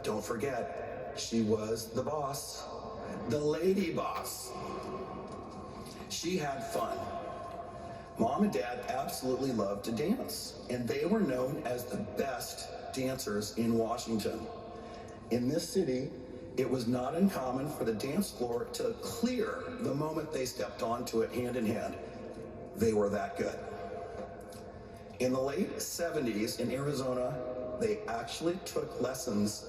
don't forget, she was the boss, the lady boss. She had fun. Mom and Dad absolutely loved to dance, and they were known as the best dancers in Washington. In this city, it was not uncommon for the dance floor to clear the moment they stepped onto it hand in hand. They were that good. In the late 70s in Arizona, they actually took lessons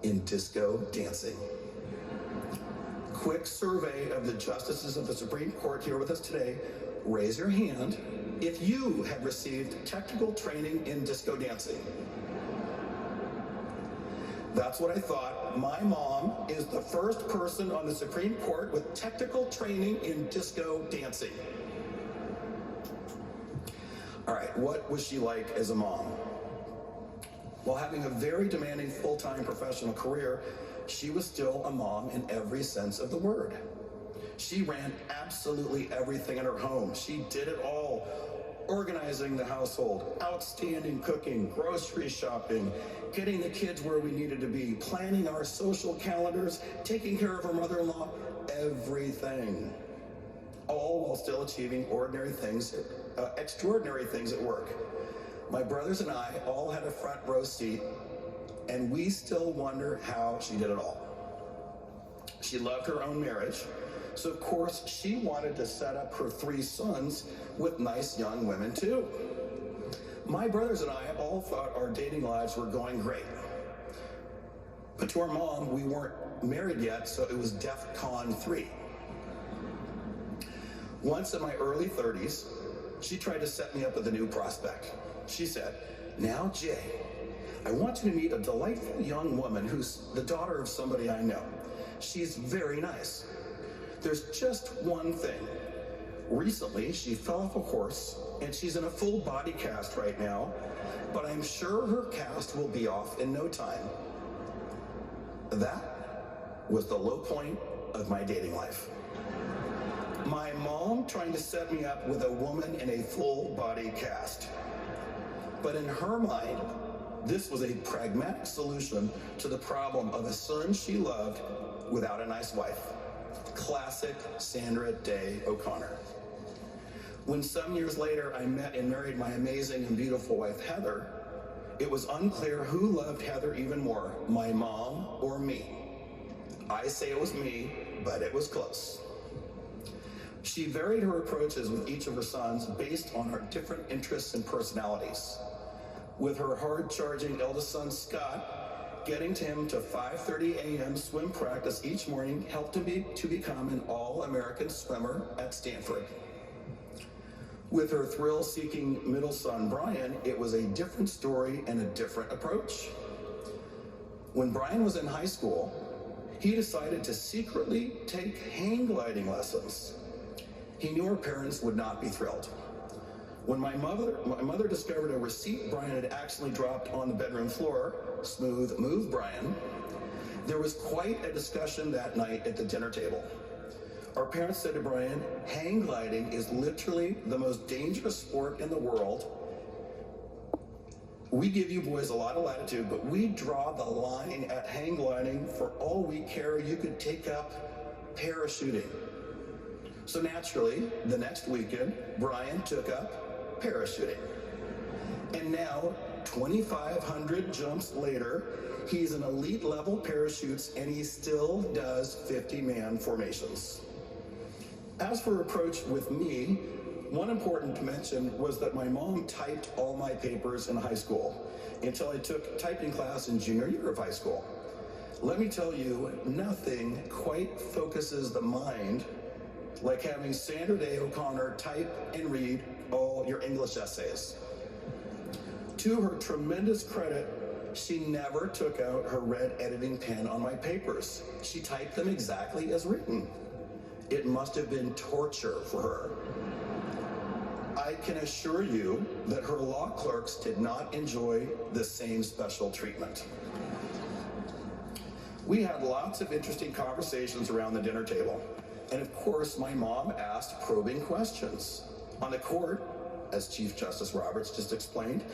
in disco dancing. Quick survey of the justices of the Supreme Court here with us today. Raise your hand if you had received technical training in disco dancing. That's what I thought. My mom is the first person on the Supreme Court with technical training in disco dancing. All right, what was she like as a mom? While having a very demanding full-time professional career, she was still a mom in every sense of the word. She ran absolutely everything in her home. She did it all. Organizing the household, outstanding cooking, grocery shopping, getting the kids where we needed to be, planning our social calendars, taking care of her mother-in-law, everything. All while still achieving extraordinary things at work. My brothers and I all had a front row seat, and we still wonder how she did it all. She loved her own marriage, so of course she wanted to set up her 3 sons with nice young women too. My brothers and I all thought our dating lives were going great. But to our mom, we weren't married yet, so it was DEFCON 3. Once in my early 30s, she tried to set me up with a new prospect. She said, "Now, Jay, I want you to meet a delightful young woman who's the daughter of somebody I know. She's very nice. There's just one thing. Recently, she fell off a horse, and she's in a full body cast right now, but I'm sure her cast will be off in no time." That was the low point of my dating life. My mom trying to set me up with a woman in a full body cast. But in her mind, this was a pragmatic solution to the problem of a son she loved without a nice wife. Classic Sandra Day O'Connor. When some years later I met and married my amazing and beautiful wife Heather, it was unclear who loved Heather even more, my mom or me. I say it was me, but it was close. She varied her approaches with each of her sons based on her different interests and personalities. With her hard-charging eldest son, Scott, getting him to 5:30 a.m. swim practice each morning helped him to become an all-American swimmer at Stanford. With her thrill-seeking middle son, Brian, it was a different story and a different approach. When Brian was in high school, he decided to secretly take hang gliding lessons. He knew her parents would not be thrilled. When my mother discovered a receipt Brian had accidentally dropped on the bedroom floor, smooth move, Brian, there was quite a discussion that night at the dinner table. Our parents said to Brian, "Hang gliding is literally the most dangerous sport in the world. We give you boys a lot of latitude, but we draw the line at hang gliding. For all we care, you could take up parachuting." So naturally, the next weekend, Brian took up parachuting. And now, 2,500 jumps later, he's an elite level parachutes and he still does 50-man formations. As for approach with me, one important mention was that my mom typed all my papers in high school until I took typing class in junior year of high school. Let me tell you, nothing quite focuses the mind like having Sandra Day O'Connor type and read all your English essays. To her tremendous credit, she never took out her red editing pen on my papers. She typed them exactly as written. It must have been torture for her. I can assure you that her law clerks did not enjoy the same special treatment. We had lots of interesting conversations around the dinner table. And of course, my mom asked probing questions. On the court, as Chief Justice Roberts just explained,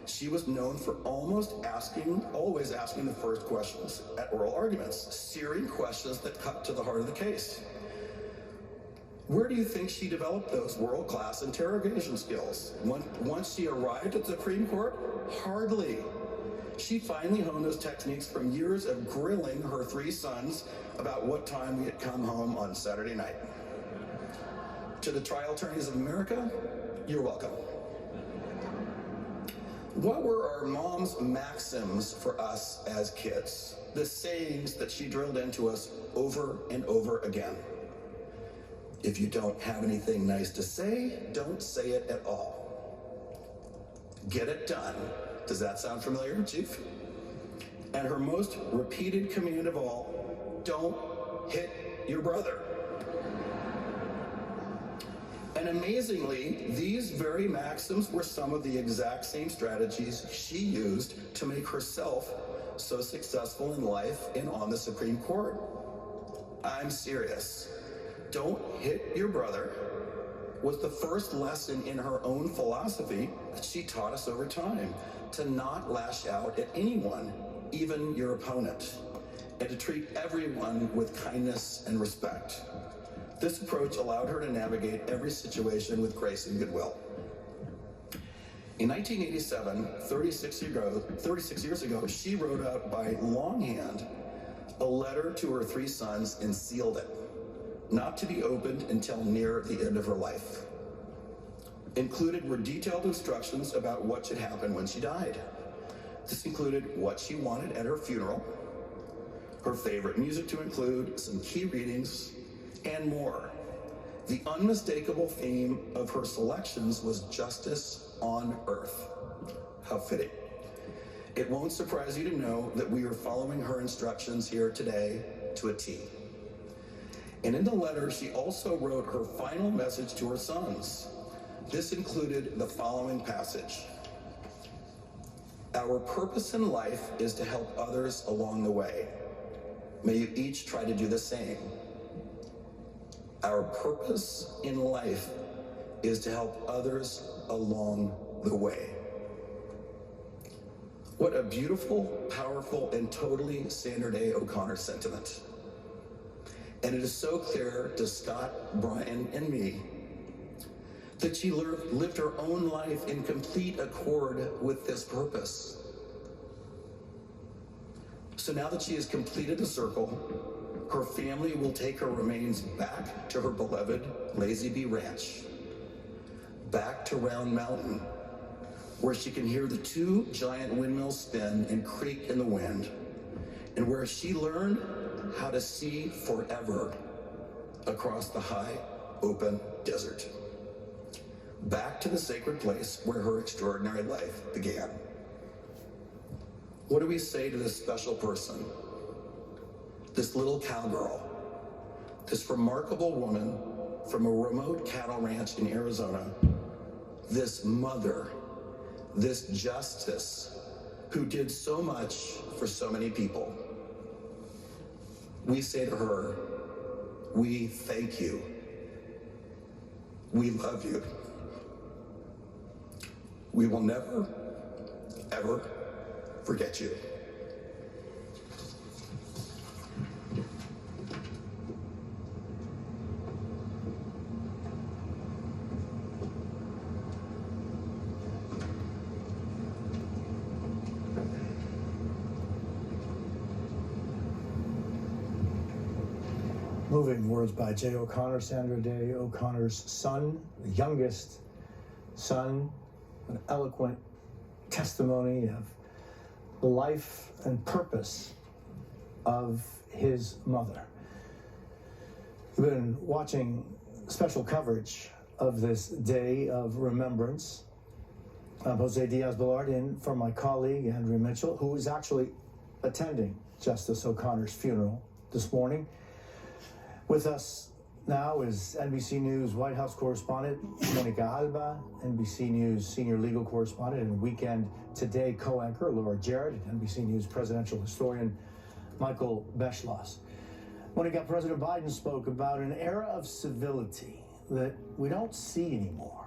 She was known for always asking the first questions at oral arguments, searing questions that cut to the heart of the case. Where do you think she developed those world-class interrogation skills? Once she arrived at the Supreme Court? Hardly. She finally honed those techniques from years of grilling her 3 sons about what time we had come home on Saturday night. To the trial attorneys of America, you're welcome. What were our mom's maxims for us as kids? The sayings that she drilled into us over and over again. If you don't have anything nice to say, don't say it at all. Get it done. Does that sound familiar, Chief? And her most repeated command of all, don't hit your brother. And amazingly, these very maxims were some of the exact same strategies she used to make herself so successful in life and on the Supreme Court. I'm serious. Don't hit your brother was the first lesson in her own philosophy that she taught us over time, to not lash out at anyone, even your opponent, and to treat everyone with kindness and respect. This approach allowed her to navigate every situation with grace and goodwill. In 1987, 36 years ago, she wrote out by longhand a letter to her 3 sons and sealed it, not to be opened until near the end of her life. Included were detailed instructions about what should happen when she died. This included what she wanted at her funeral, her favorite music to include, some key readings, and more. The unmistakable theme of her selections was justice on earth. How fitting. It won't surprise you to know that we are following her instructions here today to a T. And in the letter, she also wrote her final message to her sons. This included the following passage. Our purpose in life is to help others along the way. May you each try to do the same. Our purpose in life is to help others along the way. What a beautiful, powerful, and totally Sandra Day O'Connor sentiment. And it is so clear to Scott, Brian, and me that she lived her own life in complete accord with this purpose. So now that she has completed the circle, her family will take her remains back to her beloved Lazy Bee Ranch, back to Round Mountain, where she can hear the 2 giant windmills spin and creak in the wind, and where she learned how to see forever across the high, open desert. Back to the sacred place where her extraordinary life began. What do we say to this special person? This little cowgirl, this remarkable woman from a remote cattle ranch in Arizona, this mother, this justice who did so much for so many people. We say to her, we thank you. We love you. We will never, ever forget you. Moving words by Jay O'Connor, Sandra Day O'Connor's son, the youngest son, an eloquent testimony of the life and purpose of his mother. We've been watching special coverage of this day of remembrance. I'm Jose Diaz-Balart, in for my colleague Andrea Mitchell, who is actually attending Justice O'Connor's funeral this morning. With us now is NBC News White House correspondent Monica Alba, NBC News senior legal correspondent and Weekend Today co-anchor Laura Jarrett, and NBC News presidential historian Michael Beschloss. Monica, President Biden spoke about an era of civility that we don't see anymore.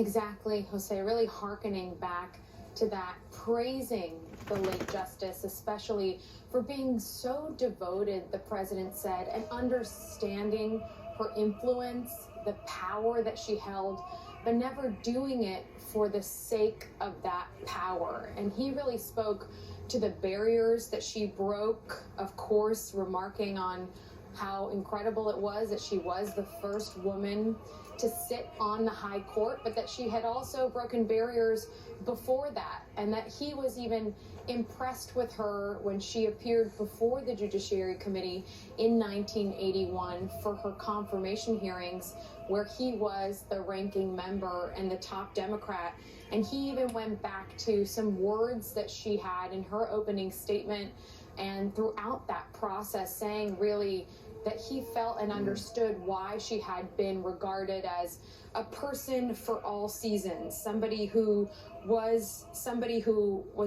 Exactly, Jose, really hearkening back to that, praising the late justice, especially for being so devoted, the president said, and understanding her influence, the power that she held, but never doing it for the sake of that power. And he really spoke to the barriers that she broke, of course, remarking on how incredible it was that she was the first woman to sit on the high court, but that she had also broken barriers before that, and that he was even impressed with her when she appeared before the Judiciary Committee in 1981 for her confirmation hearings, where he was the ranking member and the top Democrat. And he even went back to some words that she had in her opening statement and throughout that process, saying really that he felt and understood why she had been regarded as a person for all seasons, somebody who was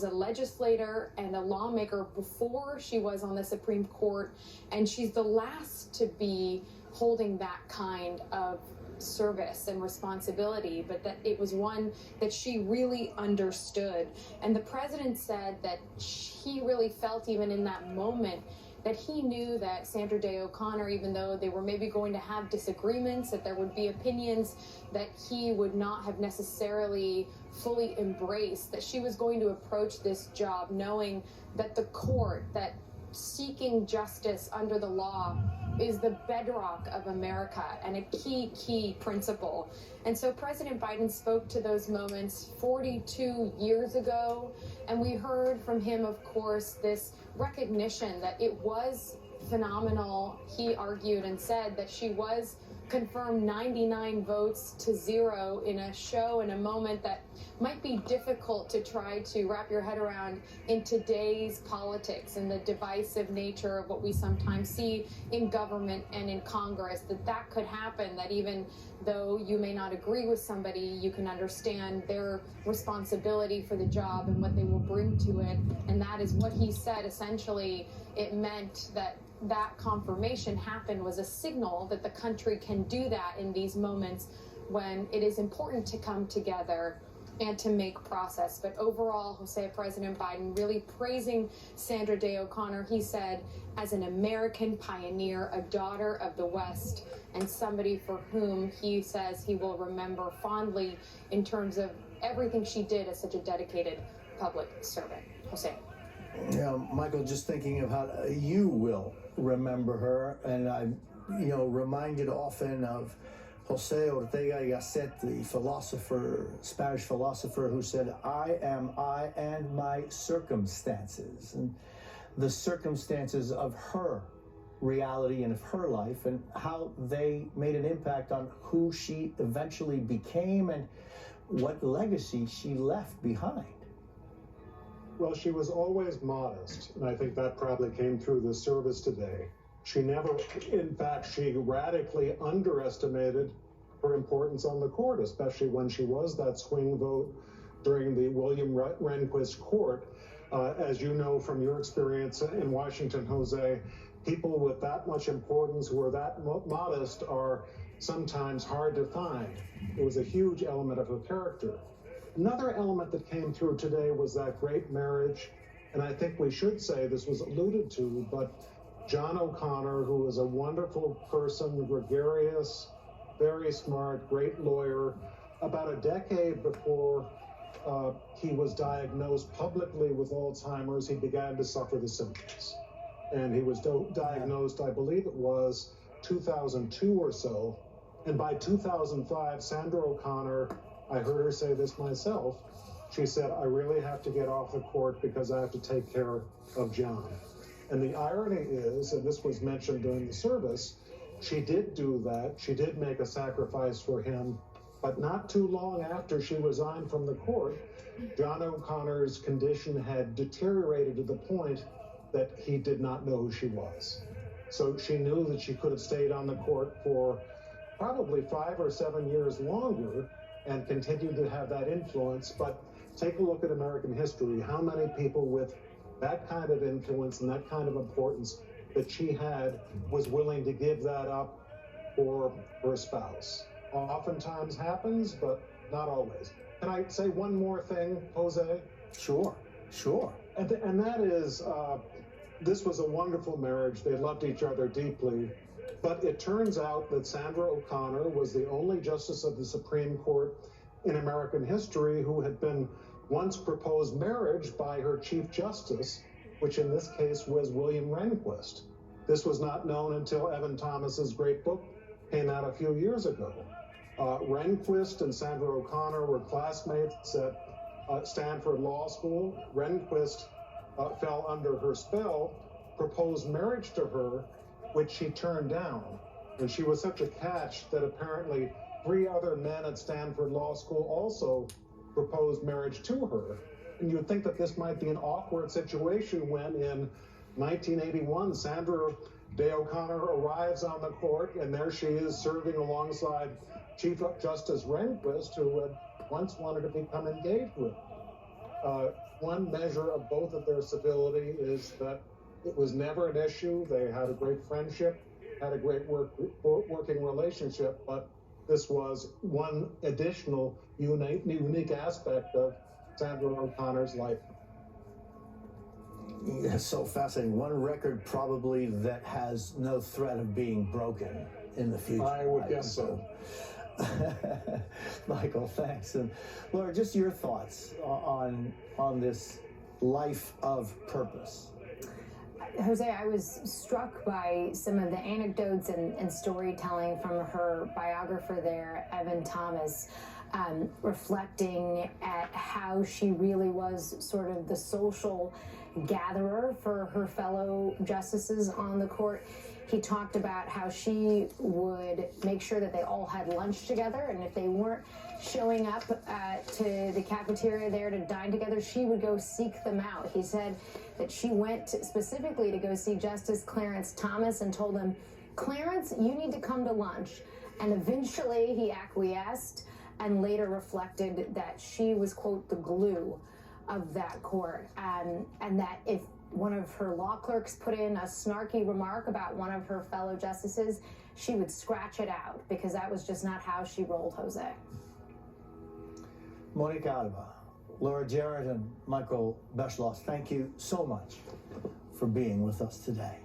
a legislator and a lawmaker before she was on the Supreme Court, and she's the last to be holding that kind of service and responsibility, but that it was one that she really understood. And the president said that he really felt even in that moment that he knew that Sandra Day O'Connor, even though they were maybe going to have disagreements, that there would be opinions that he would not have necessarily fully embraced, that she was going to approach this job knowing that the court, that seeking justice under the law is the bedrock of America and a key principle. And so President Biden spoke to those moments 42 years ago, and we heard from him, of course, this recognition that it was phenomenal. He argued and said that she was confirmed 99 votes to 0 in a show, in a moment that might be difficult to try to wrap your head around in today's politics and the divisive nature of what we sometimes see in government and in Congress, that could happen, that even though you may not agree with somebody, you can understand their responsibility for the job and what they will bring to it. And that is what he said. Essentially, it meant that confirmation happened was a signal that the country can do that in these moments when it is important to come together and to make process. But overall, Jose, President Biden really praising Sandra Day O'Connor. He said, as an American pioneer, a daughter of the West, and somebody for whom he says he will remember fondly in terms of everything she did as such a dedicated public servant. Jose. Yeah, Michael, just thinking of how you will remember her, and I'm, reminded often of Jose Ortega y Gasset, the philosopher, Spanish philosopher, who said, "I am I and my circumstances," and the circumstances of her reality and of her life, and how they made an impact on who she eventually became and what legacy she left behind. Well, she was always modest, and I think that probably came through the service today. She never, in fact, she radically underestimated her importance on the court, especially when she was that swing vote during the William Rehnquist court. As you know from your experience in Washington, Jose, people with that much importance who are that modest are sometimes hard to find. It was a huge element of her character. Another element that came through today was that great marriage, and I think we should say this was alluded to, but John O'Connor, who was a wonderful person, gregarious, very smart, great lawyer, about a decade before he was diagnosed publicly with Alzheimer's, he began to suffer the symptoms. And he was diagnosed, I believe it was 2002 or so. And by 2005, Sandra O'Connor, I heard her say this myself, she said, "I really have to get off the court because I have to take care of John." And the irony is, and this was mentioned during the service, she did do that. She did make a sacrifice for him. But not too long after she resigned from the court, John O'Connor's condition had deteriorated to the point that he did not know who she was. So she knew that she could have stayed on the court for probably 5 or 7 years longer and continued to have that influence. But take a look at American history. How many people with that kind of influence and that kind of importance that she had was willing to give that up for her spouse? Oftentimes happens, but not always. Can I say one more thing, Jose? Sure, sure. And that is, this was a wonderful marriage. They loved each other deeply. But it turns out that Sandra O'Connor was the only justice of the Supreme Court in American history who had been once proposed marriage by her Chief Justice, which in this case was William Rehnquist. This was not known until Evan Thomas's great book came out a few years ago. Rehnquist and Sandra O'Connor were classmates at Stanford Law School. Rehnquist fell under her spell, proposed marriage to her, which she turned down. And she was such a catch that apparently 3 other men at Stanford Law School also proposed marriage to her. And you would think that this might be an awkward situation when in 1981, Sandra Day O'Connor arrives on the court, and there she is serving alongside Chief Justice Rehnquist, who had once wanted to become engaged with her. One measure of both of their civility is that it was never an issue. They had a great friendship, had a great working relationship, but this was one additional unique aspect of Sandra O'Connor's life. Yeah, so fascinating. One record probably that has no threat of being broken in the future. I would guess so. Michael, thanks. And Laura, just your thoughts on this life of purpose. Jose, I was struck by some of the anecdotes and storytelling from her biographer there, Evan Thomas, reflecting at how she really was sort of the social gatherer for her fellow justices on the court. He talked about how she would make sure that they all had lunch together, and if they weren't showing up to the cafeteria there to dine together, she would go seek them out. He said that she went specifically to go see Justice Clarence Thomas and told him, "Clarence, you need to come to lunch." And eventually he acquiesced and later reflected that she was, quote, the glue of that court, and that if one of her law clerks put in a snarky remark about one of her fellow justices, she would scratch it out because that was just not how she rolled, Jose. Monique Alba, Laura Jarrett, and Michael Beschloss, thank you so much for being with us today.